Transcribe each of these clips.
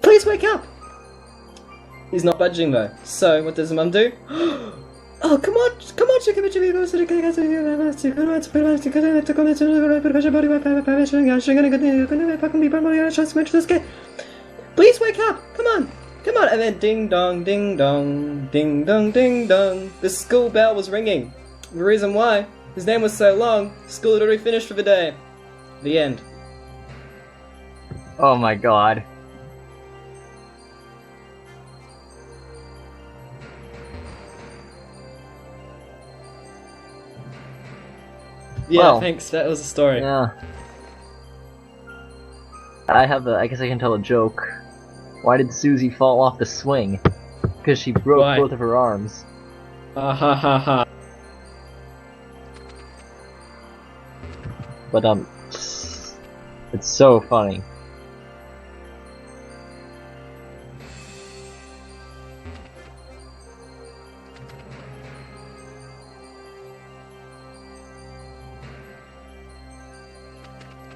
Please wake up! He's not budging though. So what does the mum do? Oh, come on, please wake up, come on, and then ding dong, ding dong, ding dong, ding dong, the school bell was ringing. The reason why, his name was so long, school had already finished for the day. The end. Oh my god. Yeah, well, thanks, that was the story. Yeah. I guess I can tell a joke. Why did Susie fall off the swing? Because she broke both of her arms. Ha ha ha. But it's so funny.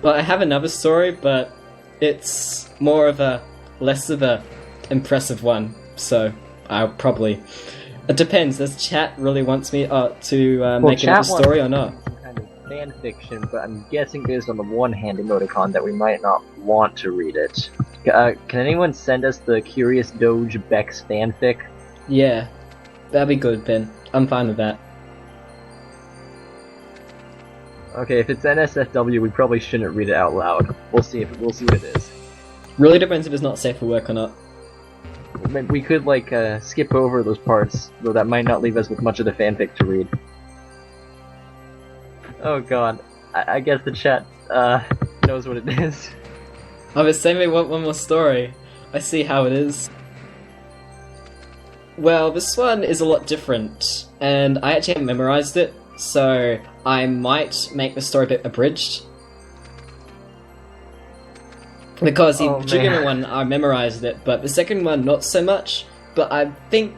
Well, I have another story, but it's more of a less of a impressive one, so I'll probably... It depends, does chat really wants me to make another story or not? Some kind of fan fiction, but I'm guessing based on the one-hand emoticon that we might not want to read it. Can anyone send us the Curious Doge Bex fanfic? Yeah, that'd be good, Ben. I'm fine with that. Okay, if it's NSFW, we probably shouldn't read it out loud. We'll see what it is. Really depends if it's not safe for work or not. We could, like, skip over those parts, though that might not leave us with much of the fanfic to read. Oh god. I guess the chat, knows what it is. I was saying they want one more story. I see how it is. Well, this one is a lot different, and I actually haven't memorized it, so I might make the story a bit abridged. Because the beginning one, I memorized it, but the second one, not so much. But I think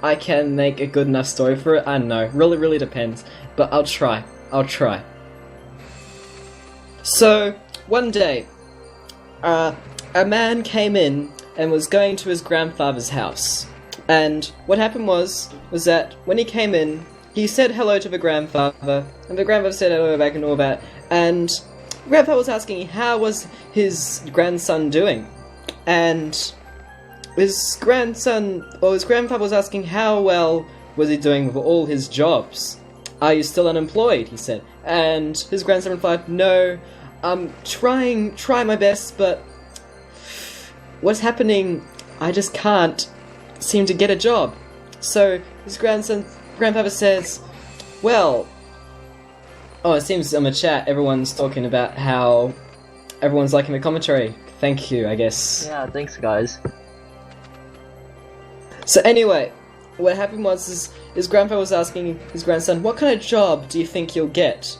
I can make a good enough story for it. I don't know. Really depends. But I'll try. So, one day, a man came in and was going to his grandfather's house. And what happened was that when he came in, he said hello to the grandfather, and the grandfather said hello back and all that, and grandfather was asking how was his grandson doing, and his grandfather was asking how well was he doing with all his jobs. Are you still unemployed? He said, and his grandson replied, no, I'm trying my best, but what's happening, I just can't seem to get a job. So his grandfather says, well, it seems on the chat everyone's talking about how everyone's liking the commentary. Thank you, I guess. Yeah, thanks guys. So anyway, what happened was his grandfather was asking his grandson, what kind of job do you think you'll get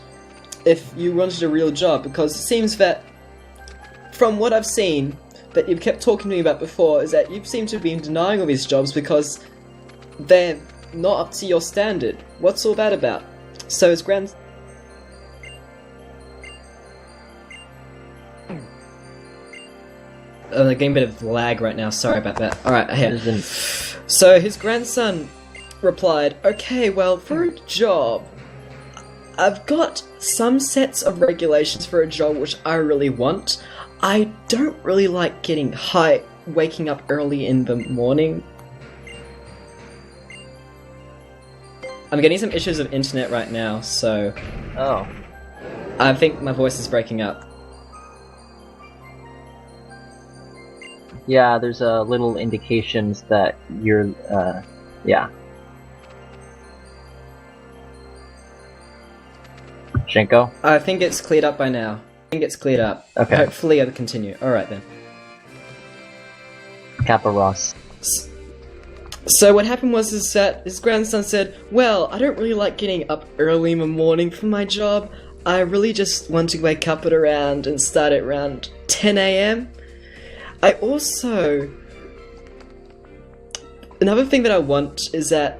if you wanted a real job? Because it seems that, from what I've seen, that you've kept talking to me about before, is that you seem to have been denying all these jobs because they're not up to your standard. What's all that about? So his I'm getting a bit of lag right now, sorry about that. Alright, here. So his grandson replied, okay, well, for a job, I've got some sets of regulations for a job which I really want. I don't really like getting waking up early in the morning. I'm getting some issues of internet right now, so... Oh. I think my voice is breaking up. Yeah, there's little indications that you're, yeah. Shenko? I think it's cleared up by now. I think it's cleared up. Okay. Hopefully I'll continue. Alright then. Kappa Ross. So what happened was that his grandson said, well, I don't really like getting up early in the morning for my job. I really just want to wake up and start at around 10 AM. I also... Another thing that I want is that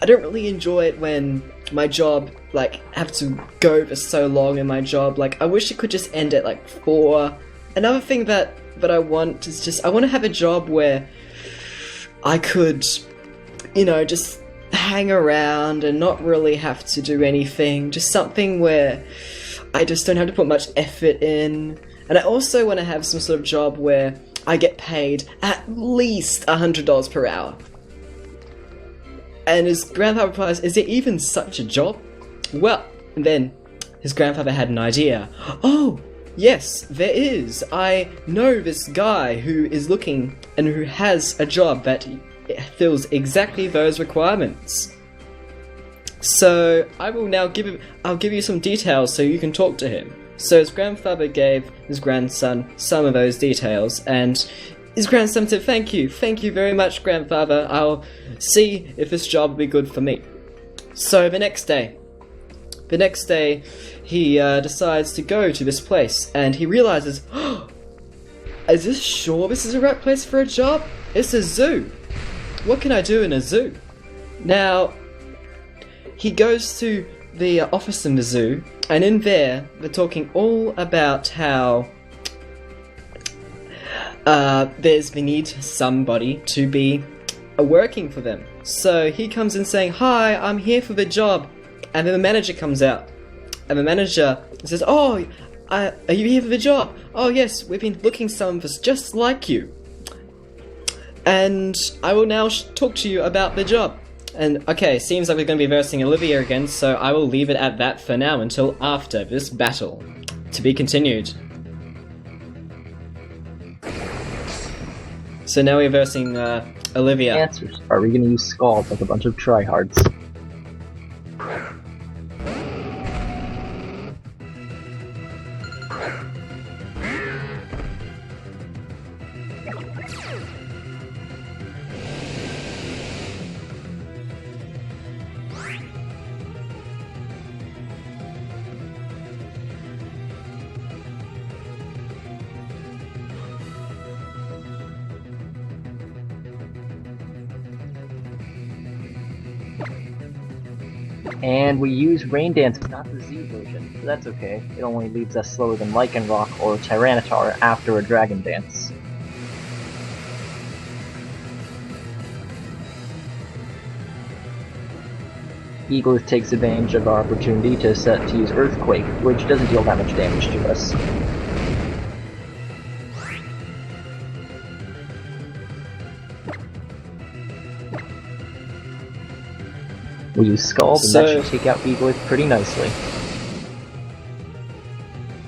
I don't really enjoy it when my job, like, have to go for so long in my job. Like, I wish it could just end at, like, 4, another thing that I want is just I want to have a job where I could, just hang around and not really have to do anything. Just something where I just don't have to put much effort in. And I also want to have some sort of job where I get paid at least $100 per hour. And his grandfather replies, "Is there even such a job?" Well, and then his grandfather had an idea. "Oh, yes, there is. I know this guy who is looking and who has a job that fills exactly those requirements. So I will now I'll give you some details so you can talk to him." So his grandfather gave his grandson some of those details, and his grandson said, Thank you very much, grandfather. I'll see if this job will be good for me." So the next day, he decides to go to this place, and he realizes, is this sure this is the right place for a job? It's a zoo. What can I do in a zoo? Now, he goes to the office in the zoo, and in there, they're talking all about how there's the need for somebody to be working for them. So he comes in saying, "Hi, I'm here for the job." And then the manager comes out. And the manager says, "Oh, are you here for the job? Oh yes, we've been looking for someone just like you. And I will now talk to you about the job." And okay, seems like we're going to be versing Olivia again, so I will leave it at that for now until after this battle. To be continued. So now we're versing Olivia. Answers. Are we going to use Scald like a bunch of tryhards? And we use Rain Dance, but not the Z version, so that's okay. It only leaves us slower than Lycanroc or Tyranitar after a Dragon Dance. Eagleith takes advantage of our opportunity to use Earthquake, which doesn't deal that much damage to us. We use Scald, and that should take out Eagleith pretty nicely.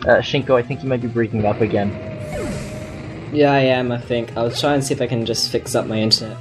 Shinko, I think you might be breaking up again. Yeah, I am, I think. I'll try and see if I can just fix up my internet.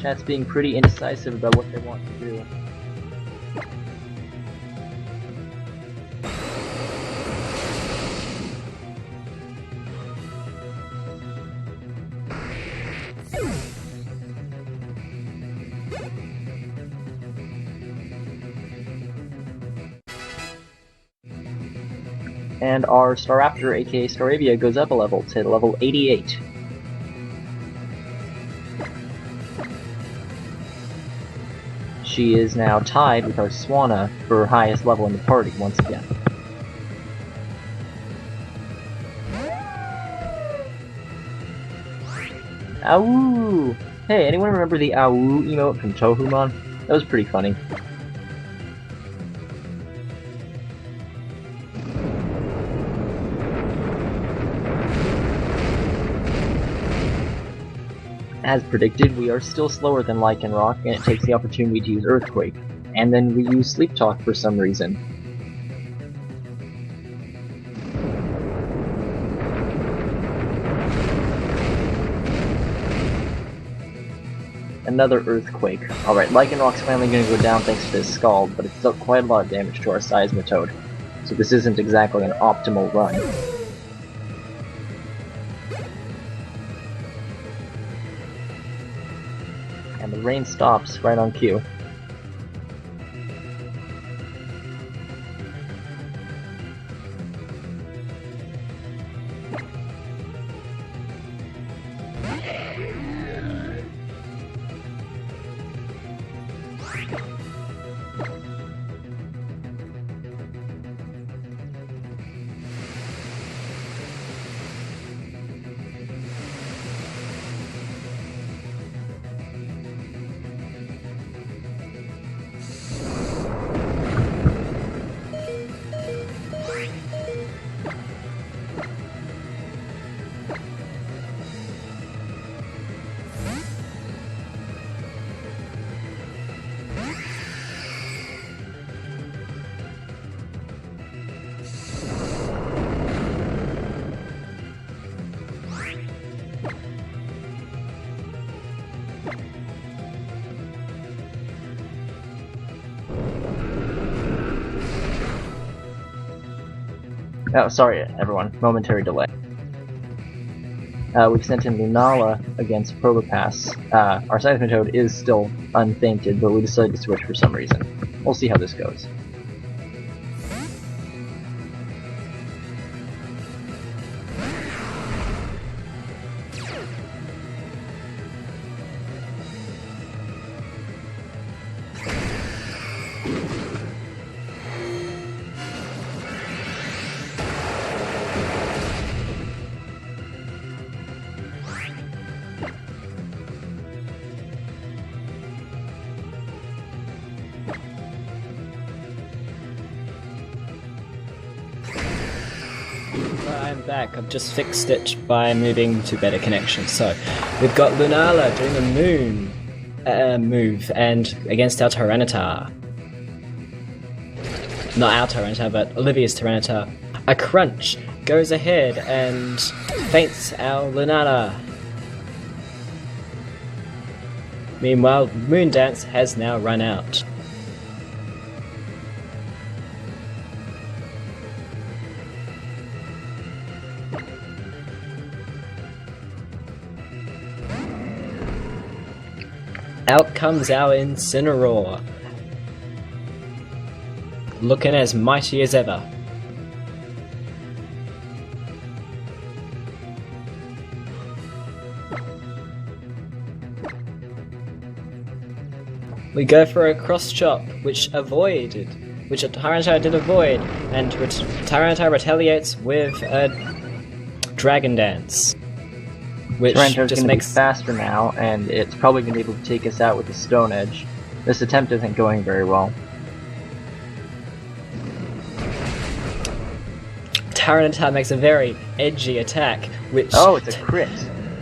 Chat's being pretty indecisive about what they want to do. And our Staraptor, aka Staravia, goes up a level to level 88. She is now tied with our Swanna for highest level in the party once again. Ow! Hey, anyone remember the Ow emote from Tohumon? That was pretty funny. As predicted, we are still slower than Lycanroc, and it takes the opportunity to use Earthquake. And then we use Sleep Talk for some reason. another earthquake. Alright, Lycanrock's finally gonna go down thanks to this Scald, but it's dealt quite a lot of damage to our Seismitoad. So this isn't exactly an optimal run. And the rain stops right on cue. Oh, sorry everyone, momentary delay. We've sent in Lunala against Probopass. Our Seismitoad is still unfainted, but we decided to switch for some reason. We'll see how this goes. I'm back. I've just fixed it by moving to better connection. So, we've got Lunala doing a moon move and against our Tyranitar. Not our Tyranitar, but Olivia's Tyranitar. A Crunch goes ahead and feints our Lunala. Meanwhile, Moon Dance has now run out. Out comes our Incineroar, looking as mighty as ever. We go for a cross chop, which a Tyranitar did avoid, and which Tyranitar retaliates with a Dragon Dance. Which Tyranitar's just gonna makes be faster now, and it's probably gonna be able to take us out with the Stone Edge. This attempt isn't going very well. Tyranitar makes a very edgy attack, which Oh, it's a crit!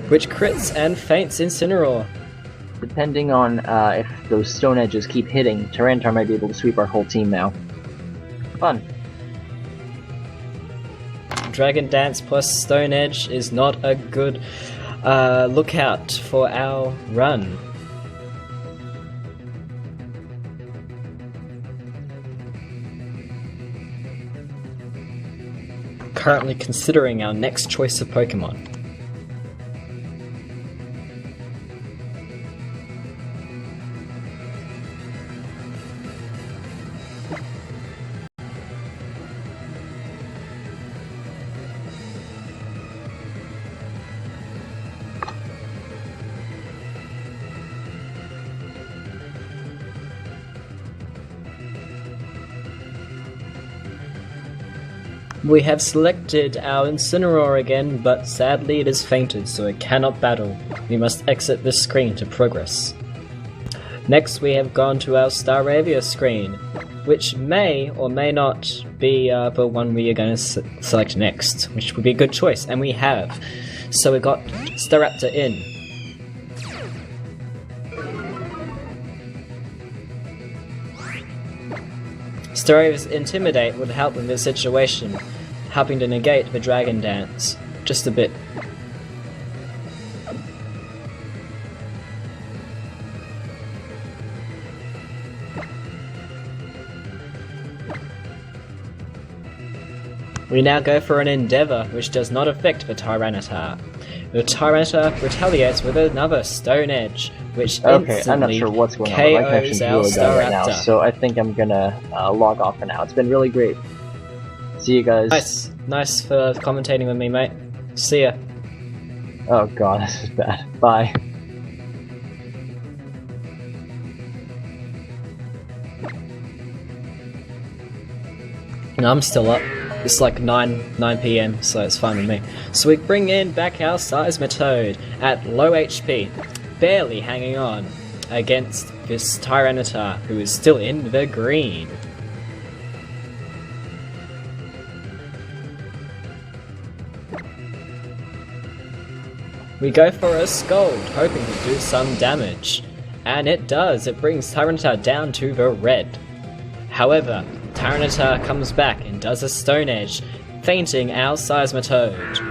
which crits and feints Incineroar. Depending on if those Stone Edges keep hitting, Tyranitar might be able to sweep our whole team now. Fun. Dragon Dance plus Stone Edge is not a good lookout for our run. Currently considering our next choice of Pokemon. We have selected our Incineroar again, but sadly it is fainted, so it cannot battle. We must exit this screen to progress. Next we have gone to our Staravia screen, which may or may not be the one we are going to select next, which would be a good choice, and we have. So we got Staraptor in. Staravia's Intimidate would help in this situation, helping to negate the Dragon Dance just a bit. We now go for an Endeavour, which does not affect the Tyranitar. The Tyranitar retaliates with another Stone Edge, which Okay, I'm not instantly sure what's going on. My KOs connection's our really bad right now, Staraptor. so I think I'm gonna log off for now. It's been really great. See you guys. Nice for commentating with me, mate. See ya. Oh god, this is bad. Bye. No, I'm still up. It's like 9 PM, so it's fine with me. So we bring in back our Seismitoad at low HP, barely hanging on against this Tyranitar, who is still in the green. We go for a Scold, hoping to do some damage. And it does, it brings Tyranitar down to the red. However, Tyranitar comes back and does a Stone Edge, fainting our Seismitoad.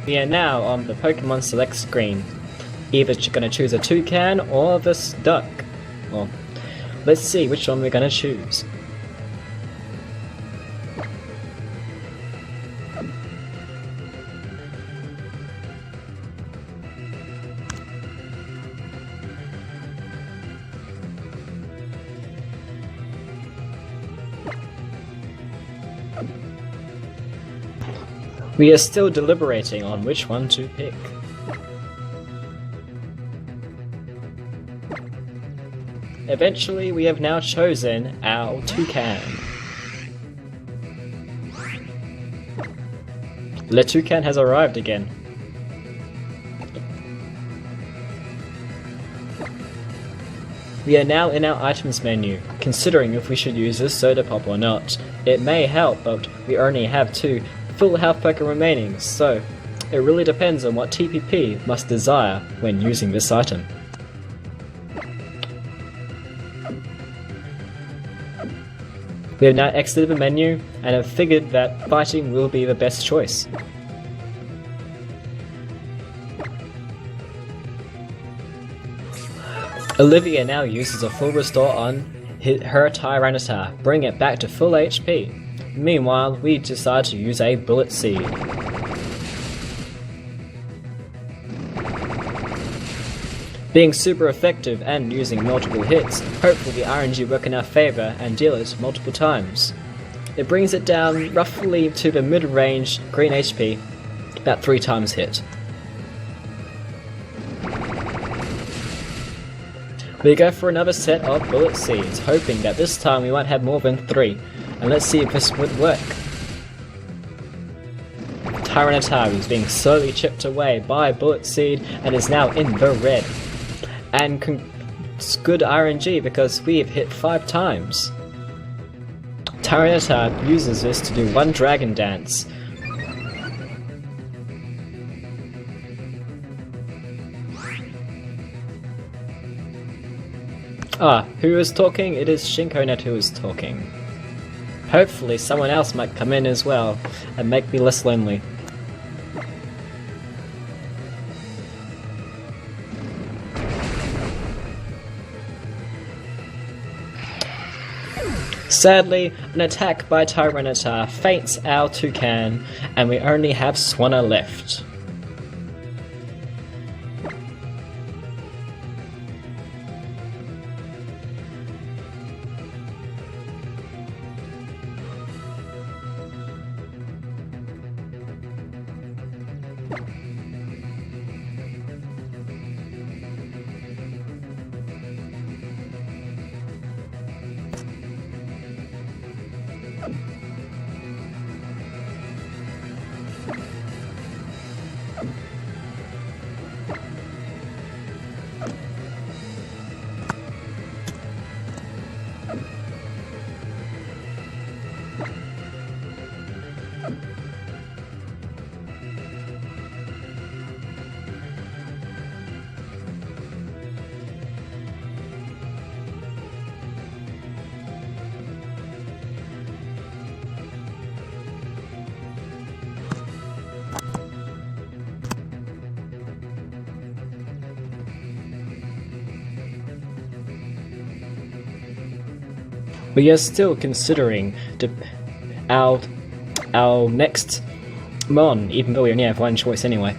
We are now on the Pokemon Select screen. Either gonna choose a Toucan or the Duck. Well, let's see which one we're gonna choose. We are still deliberating on which one to pick. Eventually, we have now chosen our Toucan. Le Toucan has arrived again. We are now in our items menu, considering if we should use this Soda Pop or not. It may help, but we only have 2 full health Pokemon remaining, so it really depends on what TPP must desire when using this item. We have now exited the menu and have figured that fighting will be the best choice. Olivia now uses a full restore on her Tyranitar, bring it back to full HP. Meanwhile, we decide to use a Bullet Seed. Being super effective and using multiple hits, hopefully the RNG work in our favour and deal it multiple times. It brings it down roughly to the mid-range green HP, about 3 times hit. We go for another set of Bullet Seeds, hoping that this time we won't have more than 3, and let's see if this would work. Tyranitar is being slowly chipped away by Bullet Seed and is now in the red. And it's good RNG because we have hit 5 times. Tyranitar uses this to do 1 Dragon Dance. Who is talking? It is Shinkonet who is talking. Hopefully someone else might come in as well and make me less lonely. Sadly, an attack by Tyranitar faints our Toucan, and we only have Swanna left. We are still considering our next Mon, even though we only have one choice anyway.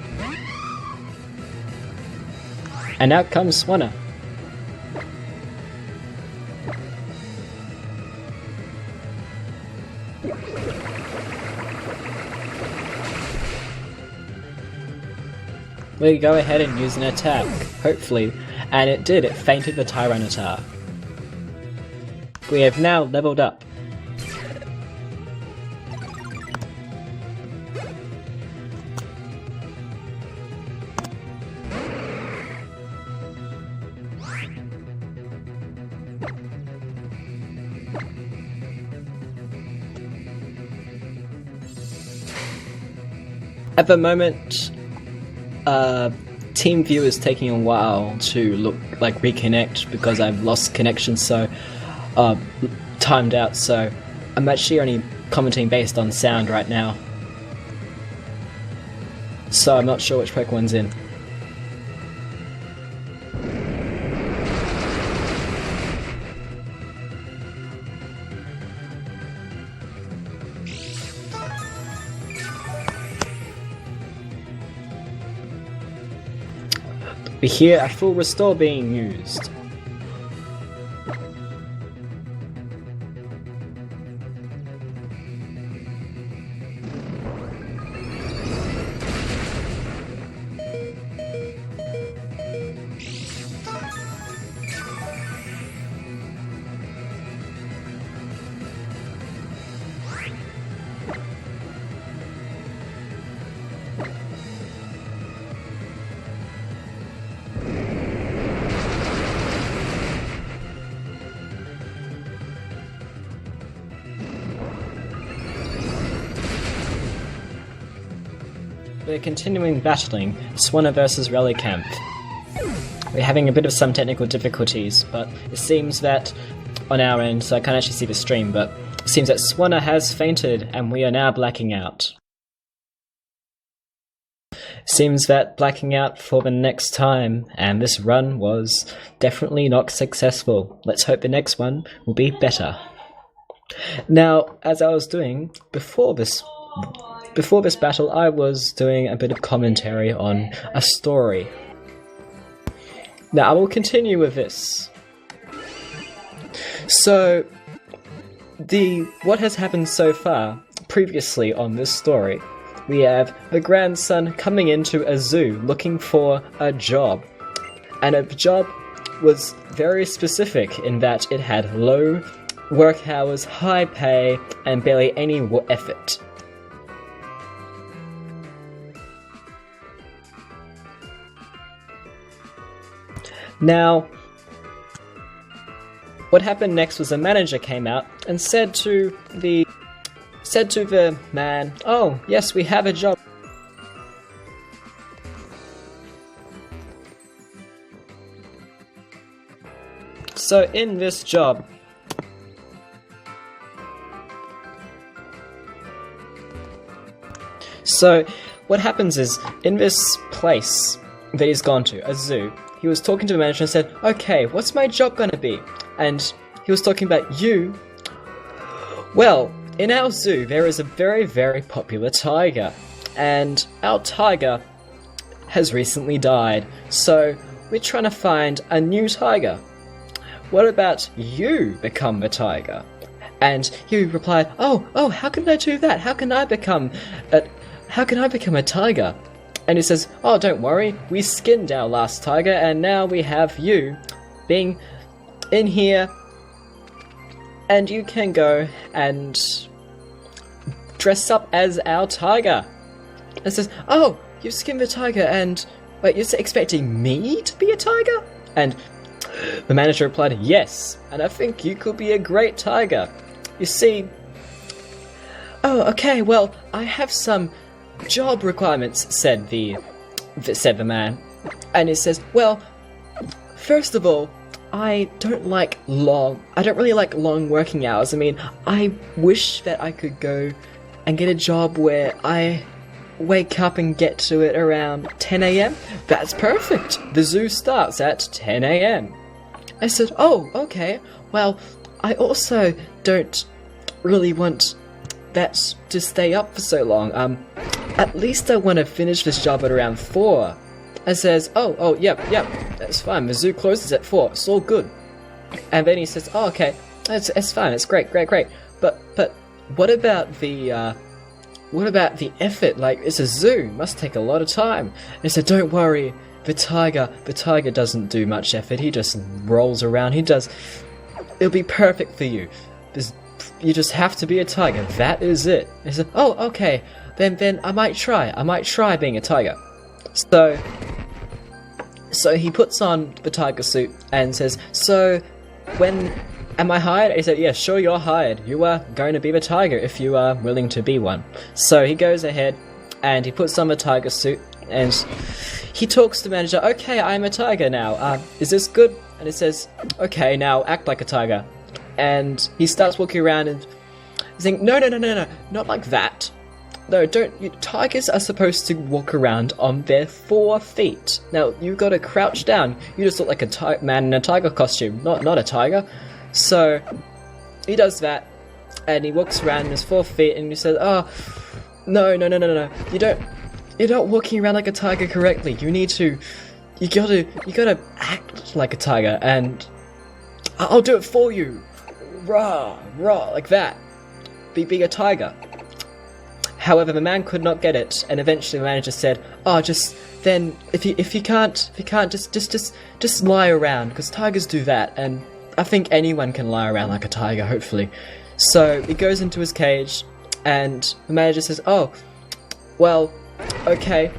And out comes Swanna. We go ahead and use an attack, hopefully, and it did, it fainted the Tyranitar. We have now leveled up. At the moment, Team View is taking a while to reconnect because I've lost connection, so timed out, so I'm actually only commenting based on sound right now. So I'm not sure which Pokemon's in. We hear a full restore being used. We're continuing battling Swanna versus Relicanth. We're having a bit of some technical difficulties, but it seems that on our end, so I can't actually see the stream, but it seems that Swanna has fainted and we are now blacking out. Seems that blacking out for the next time, and this run was definitely not successful. Let's hope the next one will be better. Now, as I was doing before this battle, I was doing a bit of commentary on a story. Now, I will continue with this. So, what has happened so far, previously on this story, we have the grandson coming into a zoo looking for a job. And a job was very specific in that it had low work hours, high pay, and barely any effort. Now, what happened next was the manager came out and said to the man, "Oh, yes, we have a job." So in this job, so what happens is, in this place that he's gone to, a zoo, he was talking to the manager and said, "Okay, what's my job gonna be?" And he was talking about you. Well, in our zoo, there is a very, very popular tiger. And our tiger has recently died. So we're trying to find a new tiger. What about you become the tiger? And he replied, Oh, how can I do that? How can I become a tiger? And he says, "Oh, don't worry, we skinned our last tiger and now we have you being in here and you can go and dress up as our tiger." And says, "Oh, you skinned the tiger and wait, you're expecting me to be a tiger?" And the manager replied, "Yes, and I think you could be a great tiger. You see..." "Oh, okay, well, I have some job requirements," said the man. And he says, "Well, first of all, I don't really like long working hours. I mean, I wish that I could go and get a job where I wake up and get to it around 10 a.m. That's perfect. The zoo starts at 10 a.m. I said, "Oh, okay. Well, I also don't really want that to stay up for so long. At least I want to finish this job at around 4. And says, oh, yep, that's fine. The zoo closes at 4. It's all good. And then he says, oh, okay, it's fine. It's great. But what about the effort? Like, it's a zoo. It must take a lot of time. And he said, don't worry. The tiger doesn't do much effort. He just rolls around. It'll be perfect for you. You just have to be a tiger. That is it. He said, oh, okay. Then I might try. I might try being a tiger. So he puts on the tiger suit and says, so when am I hired? He said, yeah, sure, you're hired. You are going to be the tiger if you are willing to be one. So he goes ahead and he puts on the tiger suit and he talks to the manager, okay, I'm a tiger now. Is this good? And he says, okay, now act like a tiger. And he starts walking around and saying, no, not like that. No, tigers are supposed to walk around on their 4 feet. Now, you've got to crouch down. You just look like a man in a tiger costume, not a tiger. So, he does that, and he walks around on his 4 feet, and he says, oh, no. You're not walking around like a tiger correctly. You gotta act like a tiger, and I'll do it for you. Rah, like that. Be a tiger. However, the man could not get it, and eventually the manager said, "Oh, just then, if you can't, just lie around, because tigers do that, and I think anyone can lie around like a tiger, hopefully." So he goes into his cage, and the manager says, "Oh, well, okay.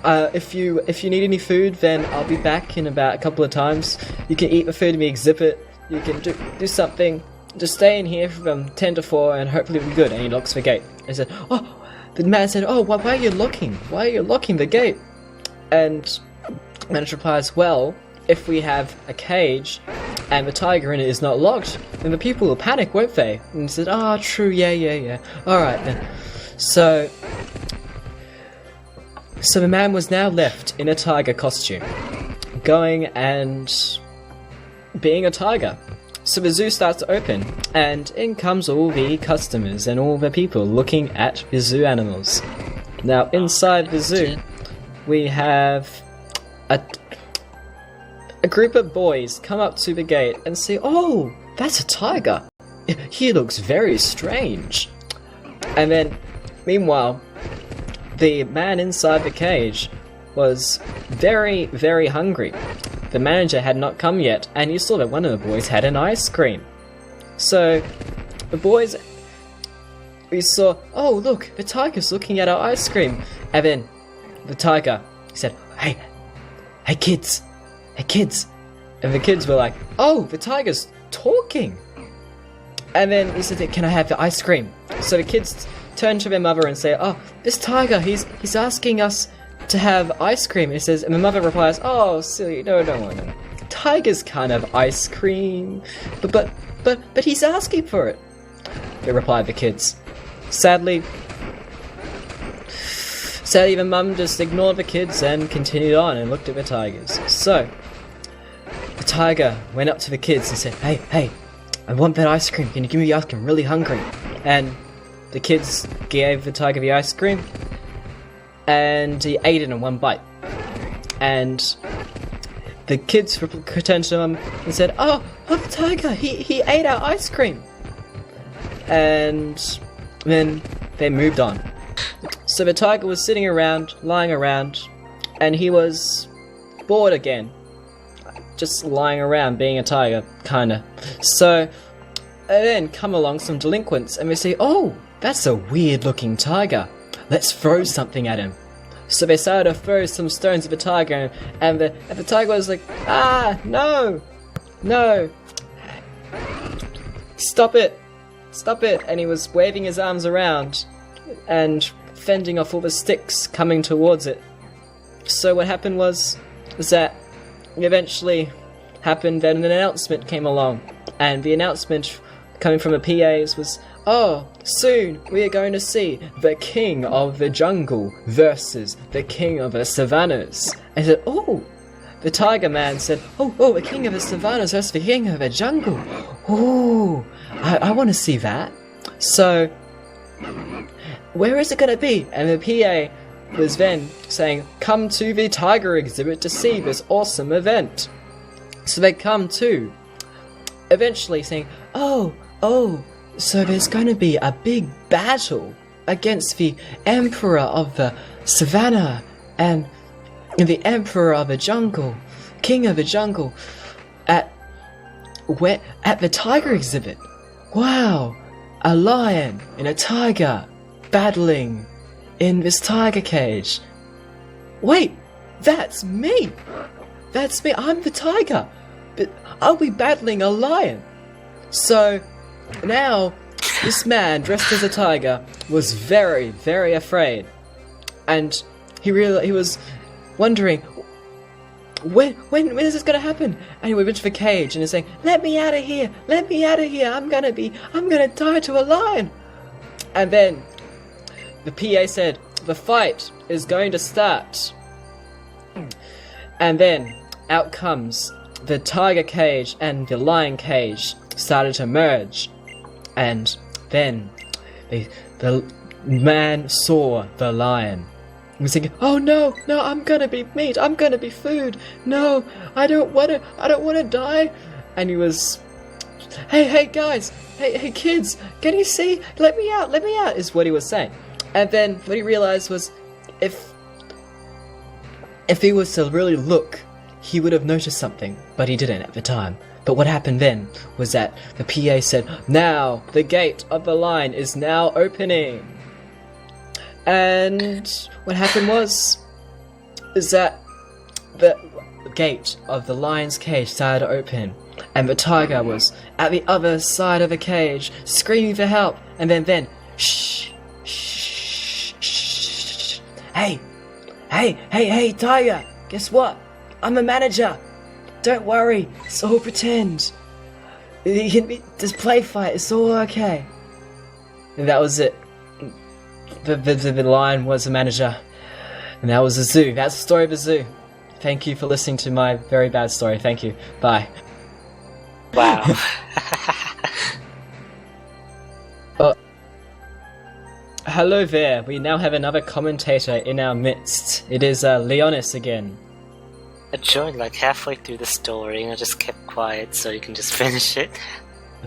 If you need any food, then I'll be back in about a couple of times. You can eat the food in the exhibit. You can do something. Just stay in here from 10 to 4, and hopefully it'll be good." And he locks the gate. He said, "Oh." The man said, "Oh, why are you locking? Why are you locking the gate?" And the manager replies, "Well, if we have a cage and the tiger in it is not locked, then the people will panic, won't they?" And he said, "Ah, true, yeah. Alright then." So the man was now left in a tiger costume, going and being a tiger. So the zoo starts to open, and in comes all the customers and all the people looking at the zoo animals. Now, inside the zoo, we have a group of boys come up to the gate and say, "Oh, that's a tiger. He looks very strange." And then, meanwhile, the man inside the cage was very, very hungry. The manager had not come yet, and you saw that one of the boys had an ice cream. So, the boys, we saw, "Oh, look, the tiger's looking at our ice cream." And then, the tiger said, Hey kids. And the kids were like, "Oh, the tiger's talking." And then he said, "Can I have the ice cream?" So the kids turn to their mother and say, "Oh, this tiger, he's asking us to have ice cream." And the mother replies, "Oh, silly, no. Tigers can't have ice cream." But he's asking for it, they replied the kids. Sadly, the mum just ignored the kids and continued on and looked at the tigers. So, the tiger went up to the kids and said, Hey, I want that ice cream. Can you give me the ice cream? I'm really hungry." And the kids gave the tiger the ice cream, and he ate it in one bite. And the kids turned to him and said, "Oh, the tiger, he ate our ice cream." And then they moved on. So the tiger was sitting around, lying around, and he was bored again. Just lying around, being a tiger, kinda. So then come along some delinquents, and they say, "Oh, that's a weird looking tiger. Let's throw something at him." So they started to throw some stones at the tiger, and the tiger was like, no, stop it, and he was waving his arms around, and fending off all the sticks coming towards it. So what happened was that eventually happened that an announcement came along, and the announcement coming from the PAs was, "Oh, soon we are going to see the king of the jungle versus the king of the savannas." And I said, "Oh, the tiger man said, oh, a king of the savannas versus the king of the jungle. Oh, I want to see that. So, where is it going to be? And the PA was then saying, come to the tiger exhibit to see this awesome event. So they come to, eventually saying, oh, so there's going to be a big battle against the emperor of the savannah and the emperor of the jungle, king of the jungle, at the tiger exhibit. Wow, a lion and a tiger battling in this tiger cage. Wait, that's me! That's me, I'm the tiger! But I'll be battling a lion! So, now, this man, dressed as a tiger, was very, very afraid. And he was wondering, when is this gonna happen? And he went into the cage and he's saying, let me out of here! Let me out of here! I'm gonna die to a lion! And then, the PA said, the fight is going to start. And then, out comes the tiger cage and the lion cage started to merge. And then, the man saw the lion. He was thinking, oh no, I'm gonna be meat, I'm gonna be food. No, I don't wanna die. And he was, hey guys, hey kids, can you see? Let me out, is what he was saying. And then what he realized was, if he was to really look, he would have noticed something, but he didn't at the time. But what happened then was that the PA said, now the gate of the lion is now opening. And what happened is that the gate of the lion's cage started to open, and the tiger was at the other side of the cage, screaming for help. And then, shh, hey, tiger, guess what? I'm a manager. Don't worry, it's all pretend. This play fight, it's all okay. And that was it. The lion was a manager. And that was the zoo. That's the story of the zoo. Thank you for listening to my very bad story. Thank you. Bye. Wow. Hello there. We now have another commentator in our midst. It is Leonis again. I joined like halfway through the story and I just kept quiet so you can just finish it.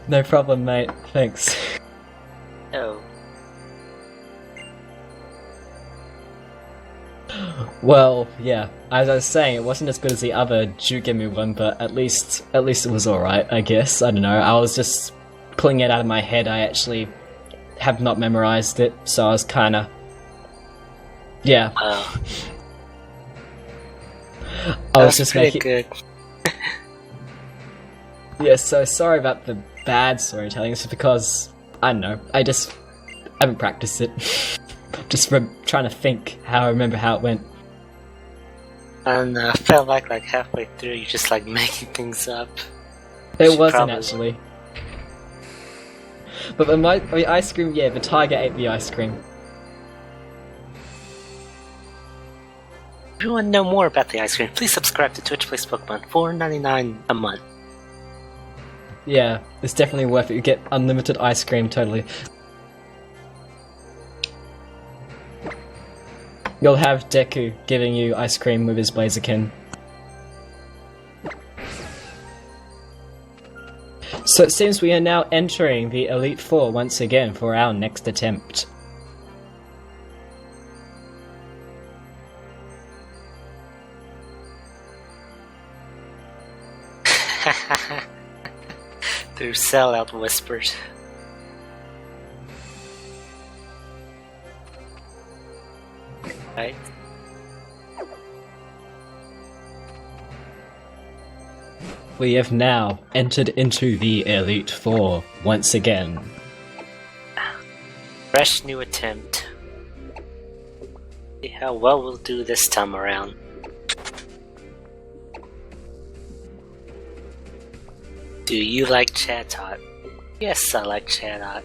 No problem, mate. Thanks. Oh. Well, yeah. As I was saying, it wasn't as good as the other Jugemu one, but at least it was alright, I guess. I don't know. I was just pulling it out of my head. I actually have not memorized it, so I was kinda... Yeah. I was just making... good. Yeah, so sorry about the bad storytelling. It's because, I don't know, I haven't practiced it. Just trying to think how I remember how it went. And I felt like halfway through you just like making things up. It wasn't actually. But the ice cream, yeah, the tiger ate the ice cream. If you want to know more about the ice cream, please subscribe to Twitch Plays Pokemon, $4.99 a month. Yeah, it's definitely worth it. You get unlimited ice cream, totally. You'll have Deku giving you ice cream with his Blaziken. So it seems we are now entering the Elite Four once again for our next attempt. Through sellout whispers. Right? We have now entered into the Elite Four once again. Fresh new attempt. See how well we'll do this time around. Do you like Chatot? Yes, I like Chatot.